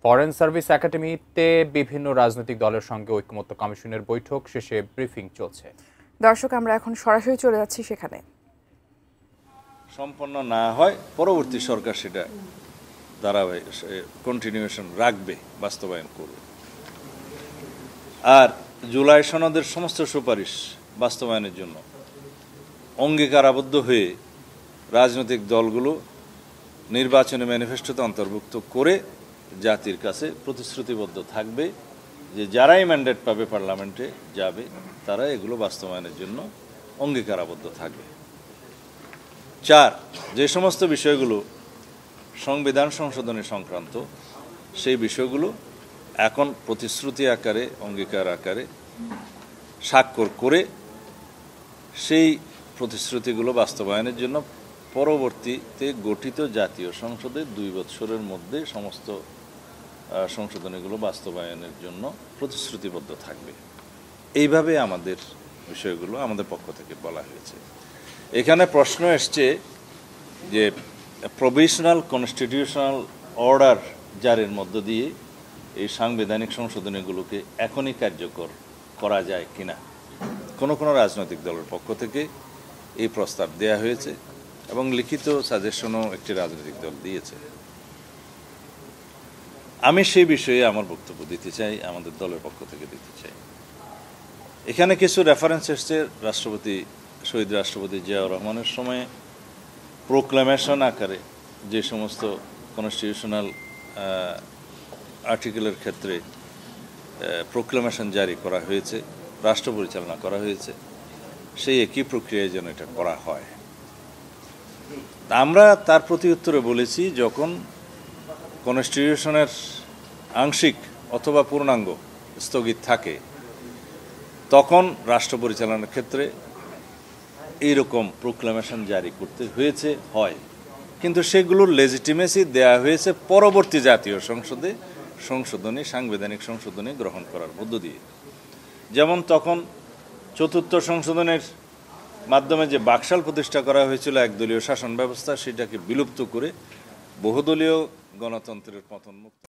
Foreign service একাডেমিতে বিভিন্ন রাজনৈতিক দলের সঙ্গে ঐকমত্য কমিশনের বৈঠক শেষে ব্রিফিং চলছে। দর্শক, আমরা এখন সরাসরি চলে যাচ্ছি সেখানে। সম্পন্ন না হয় পরবর্তী সরকার সেটা ধারাবাহিক কন্টিনিউশন রাখবে, বাস্তবায়ন করবে। আর জুলাই সনদের সমস্ত সুপারিশ বাস্তবায়নের জন্য অঙ্গীকার আবদ্ধ হয়ে রাজনৈতিক দলগুলো নির্বাচনী ম্যানিফেস্টোতে অন্তর্ভুক্ত করে জাতির কাছে প্রতিশ্রুতিবদ্ধ থাকবে যে যারাই ম্যান্ডেট পাবে পার্লামেন্টে যাবে তারা এগুলো বাস্তবায়নের জন্য অঙ্গীকার আবদ্ধ থাকবে। 4, যে সমস্ত বিষয়গুলো সংবিধান সংশোধনী সংক্রান্ত সেই বিষয়গুলো এখন প্রতিশ্রুতি আকারে, অঙ্গীকার আকারে স্বাক্ষর করে সেই প্রতিশ্রুতিগুলো বাস্তবায়নের জন্য পরবর্তীতে গঠিত জাতীয় সংসদে 2 বছরের মধ্যে সমস্ত সংশোধনীগুলো বাস্তবায়নের জন্য প্রতিশ্রুতিবদ্ধ থাকবে। এইভাবে আমাদের বিষয়গুলো আমাদের পক্ষ থেকে বলা হয়েছে। এখানে প্রশ্ন এসছে যে প্রভিশনাল কনস্টিটিউশনাল অর্ডার জারির মধ্য দিয়ে এই সাংবিধানিক সংশোধনীগুলোকে এখনই কার্যকর করা যায় কিনা। কোনো রাজনৈতিক দলের পক্ষ থেকে এই প্রস্তাব দেয়া হয়েছে এবং লিখিত সাজেশনও একটি রাজনৈতিক দল দিয়েছে। আমি সেই বিষয়ে আমার বক্তব্য দিতে চাই, আমাদের দলের পক্ষ থেকে দিতে চাই। এখানে কিছু রেফারেন্স এসছে শহীদ রাষ্ট্রপতি জিয়াউর রহমানের সময়ে প্রোক্লামেশন আকারে যে সমস্ত কনস্টিটিউশনাল আর্টিকেলের ক্ষেত্রে প্রোক্লামেশন জারি করা হয়েছে, রাষ্ট্র পরিচালনা করা হয়েছে, সেই একই প্রক্রিয়ায় যেন এটা করা হয়। আমরা তার প্রতি উত্তরে বলেছি, যখন কনস্টিটিউশনের আংশিক অথবা পূর্ণাঙ্গ স্থগিত থাকে তখন রাষ্ট্র পরিচালনার ক্ষেত্রে এইরকম প্রোক্লামেশন জারি করতে হয়, কিন্তু সেগুলোর লেজিটিমেসি দেয়া হয়েছে পরবর্তী জাতীয় সংসদে সাংবিধানিক সংশোধনী গ্রহণ করার মধ্য দিয়ে। যেমন তখন 4th সংশোধনের মাধ্যমে যে বাকশাল প্রতিষ্ঠা করা হয়েছিল একদলীয় শাসন ব্যবস্থা, সেটাকে বিলুপ্ত করে বহুদলীয় গণতন্ত্রের পতন মুক্ত